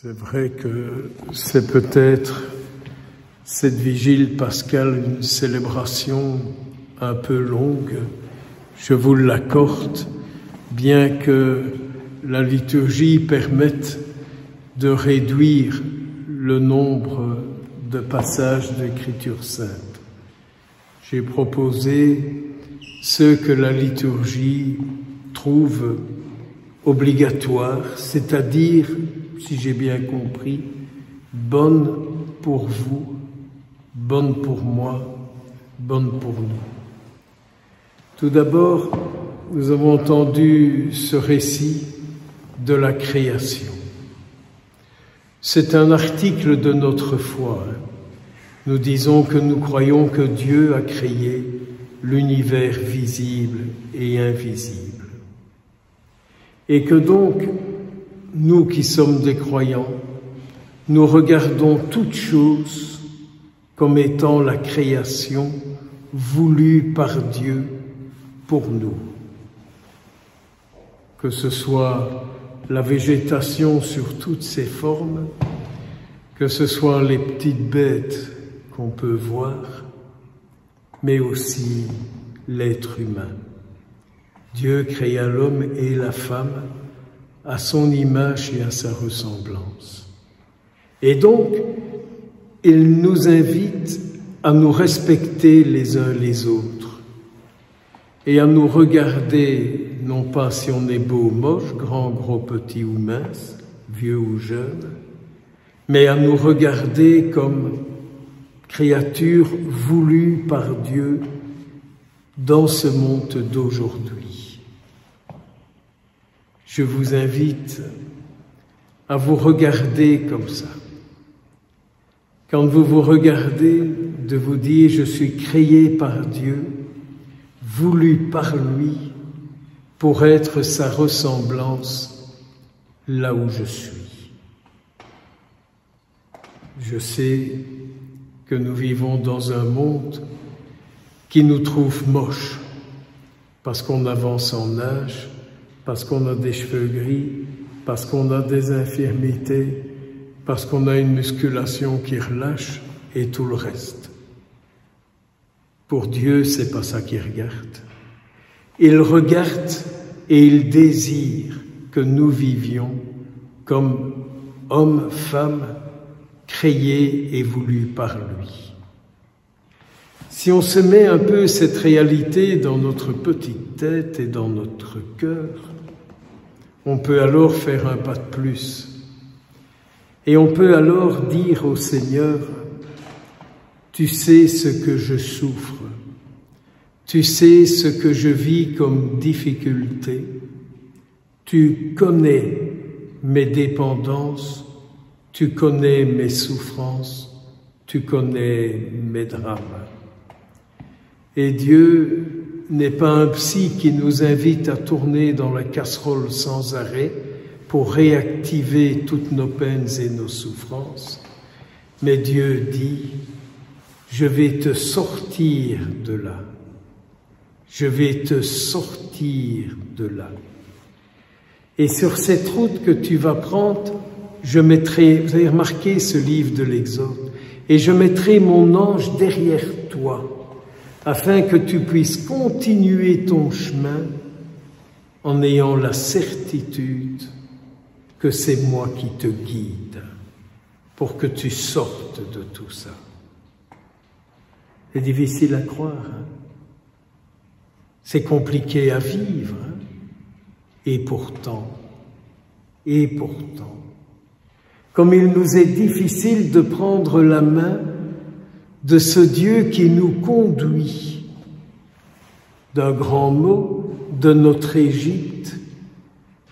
C'est vrai que c'est peut-être cette vigile pascale une célébration un peu longue, je vous l'accorde, bien que la liturgie permette de réduire le nombre de passages d'Écriture sainte. J'ai proposé ceux que la liturgie trouve obligatoires, c'est-à-dire, si j'ai bien compris, bonnes pour vous, bonnes pour moi, bonnes pour nous. Tout d'abord, nous avons entendu ce récit de la création. C'est un article de notre foi. Nous disons que nous croyons que Dieu a créé l'univers visible et invisible. Et que donc, nous qui sommes des croyants, nous regardons toutes choses comme étant la création voulue par Dieu pour nous. Que ce soit la végétation sur toutes ses formes, que ce soit les petites bêtes qu'on peut voir, mais aussi l'être humain. Dieu créa l'homme et la femme à son image et à sa ressemblance. Et donc, il nous invite à nous respecter les uns les autres et à nous regarder, non pas si on est beau ou moche, grand, gros, petit ou mince, vieux ou jeune, mais à nous regarder comme créatures voulues par Dieu dans ce monde d'aujourd'hui. Je vous invite à vous regarder comme ça. Quand vous vous regardez, de vous dire « Je suis créé par Dieu, voulu par lui, pour être sa ressemblance là où je suis. » Je sais que nous vivons dans un monde qui nous trouve moches, parce qu'on avance en âge, parce qu'on a des cheveux gris, parce qu'on a des infirmités, parce qu'on a une musculation qui relâche et tout le reste. Pour Dieu, c'est pas ça qu'il regarde. Il regarde et il désire que nous vivions comme hommes, femmes, créés et voulus par lui. Si on se met un peu cette réalité dans notre petite tête et dans notre cœur, on peut alors faire un pas de plus. Et on peut alors dire au Seigneur, « Tu sais ce que je souffre, tu sais ce que je vis comme difficulté, tu connais mes dépendances, tu connais mes souffrances, tu connais mes drames. » Et Dieu n'est pas un psy qui nous invite à tourner dans la casserole sans arrêt pour réactiver toutes nos peines et nos souffrances, mais Dieu dit « Je vais te sortir de là, je vais te sortir de là. » Et sur cette route que tu vas prendre, je mettrai, vous avez remarqué ce livre de l'Exode, et je mettrai mon ange derrière toi, afin que tu puisses continuer ton chemin en ayant la certitude que c'est moi qui te guide pour que tu sortes de tout ça. C'est difficile à croire, hein? C'est compliqué à vivre, hein? Et pourtant, comme il nous est difficile de prendre la main de ce Dieu qui nous conduit d'un grand mot de notre Égypte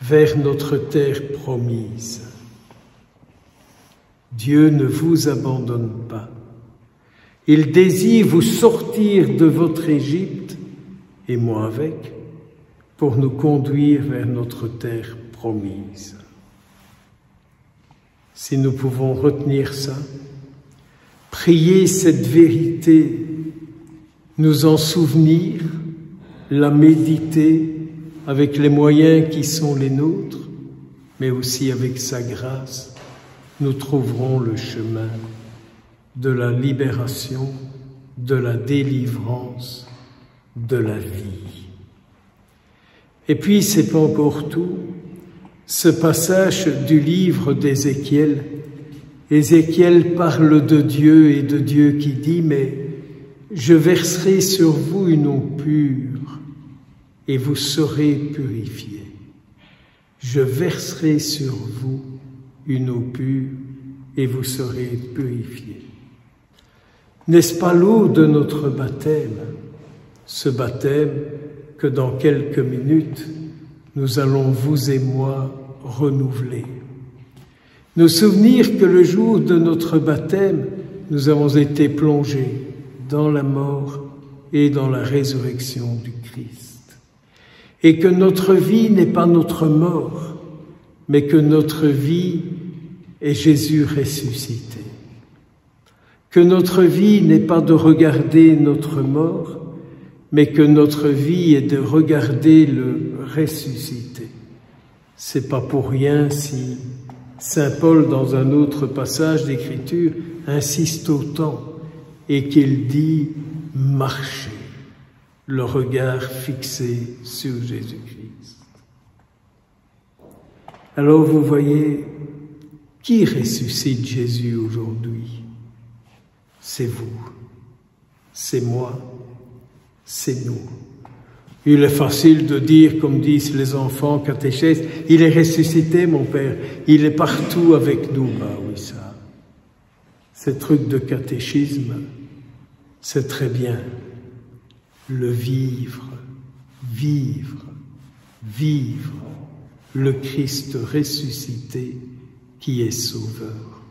vers notre terre promise. Dieu ne vous abandonne pas. Il désire vous sortir de votre Égypte, et moi avec, pour nous conduire vers notre terre promise. Si nous pouvons retenir ça, prier cette vérité, nous en souvenir, la méditer avec les moyens qui sont les nôtres, mais aussi avec sa grâce, nous trouverons le chemin de la libération, de la délivrance, de la vie. Et puis, c'est pas encore tout. Ce passage du livre d'Ézéchiel, Ézéchiel parle de Dieu et de Dieu qui dit « Mais je verserai sur vous une eau pure et vous serez purifiés. Je verserai sur vous une eau pure et vous serez purifiés. » N'est-ce pas l'eau de notre baptême, ce baptême que dans quelques minutes, nous allons, vous et moi, renouveler. Nous souvenir que le jour de notre baptême, nous avons été plongés dans la mort et dans la résurrection du Christ. Et que notre vie n'est pas notre mort, mais que notre vie est Jésus ressuscité. Que notre vie n'est pas de regarder notre mort, mais que notre vie est de regarder le ressuscité. C'est pas pour rien si Saint Paul, dans un autre passage d'Écriture, insiste autant et qu'il dit « marchez », le regard fixé sur Jésus-Christ. Alors vous voyez, qui ressuscite Jésus aujourd'hui? C'est vous, c'est moi, c'est nous. Il est facile de dire, comme disent les enfants catéchèses, « Il est ressuscité, mon Père, il est partout avec nous. » Ah oui, ça, ces trucs de catéchisme, c'est très bien. Le vivre, vivre, vivre, le Christ ressuscité qui est sauveur.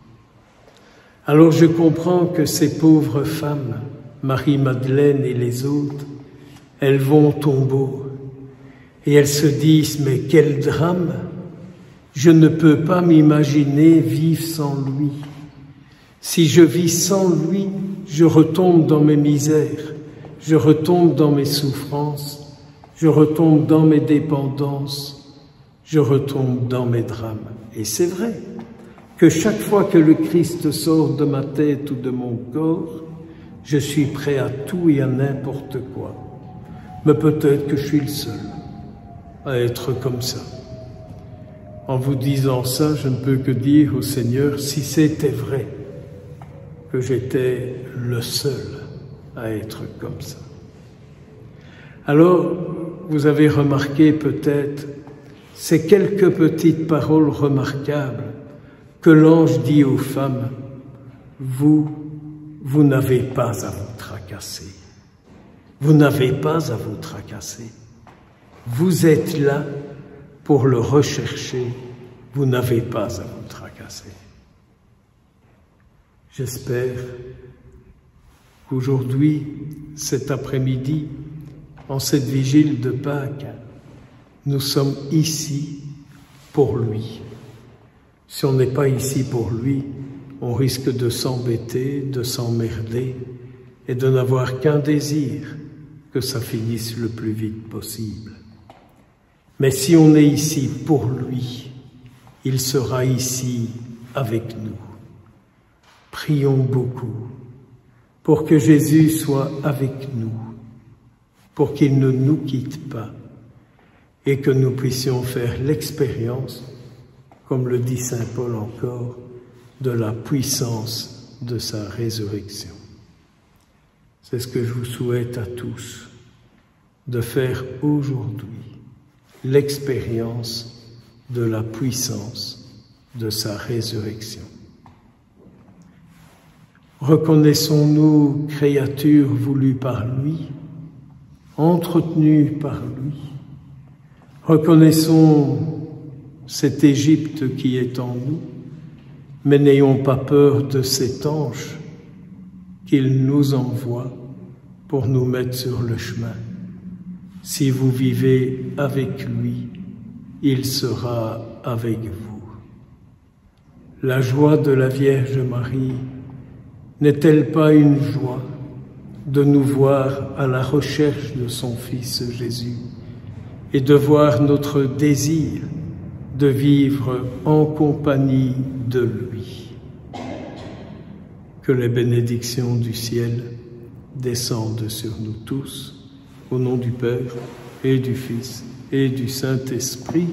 Alors je comprends que ces pauvres femmes, Marie-Madeleine et les autres, elles vont au tombeau et elles se disent « Mais quel drame! Je ne peux pas m'imaginer vivre sans lui. Si je vis sans lui, je retombe dans mes misères, je retombe dans mes souffrances, je retombe dans mes dépendances, je retombe dans mes drames. » Et c'est vrai que chaque fois que le Christ sort de ma tête ou de mon corps, je suis prêt à tout et à n'importe quoi. Mais peut-être que je suis le seul à être comme ça. En vous disant ça, je ne peux que dire au Seigneur, si c'était vrai que j'étais le seul à être comme ça. Alors, vous avez remarqué peut-être ces quelques petites paroles remarquables que l'ange dit aux femmes, vous n'avez pas à vous tracasser. Vous n'avez pas à vous tracasser. Vous êtes là pour le rechercher. Vous n'avez pas à vous tracasser. J'espère qu'aujourd'hui, cet après-midi, en cette vigile de Pâques, nous sommes ici pour lui. Si on n'est pas ici pour lui, on risque de s'embêter, de s'emmerder et de n'avoir qu'un désir, que ça finisse le plus vite possible. Mais si on est ici pour lui, il sera ici avec nous. Prions beaucoup pour que Jésus soit avec nous, pour qu'il ne nous quitte pas et que nous puissions faire l'expérience, comme le dit Saint Paul encore, de la puissance de sa résurrection. C'est ce que je vous souhaite à tous, de faire aujourd'hui l'expérience de la puissance de sa résurrection. Reconnaissons-nous créatures voulues par lui, entretenues par lui. Reconnaissons cette Égypte qui est en nous, mais n'ayons pas peur de cet ange qu'il nous envoie pour nous mettre sur le chemin. Si vous vivez avec lui, il sera avec vous. La joie de la Vierge Marie n'est-elle pas une joie de nous voir à la recherche de son Fils Jésus et de voir notre désir de vivre en compagnie de lui. Que les bénédictions du ciel descendent sur nous tous, au nom du Père et du Fils et du Saint-Esprit.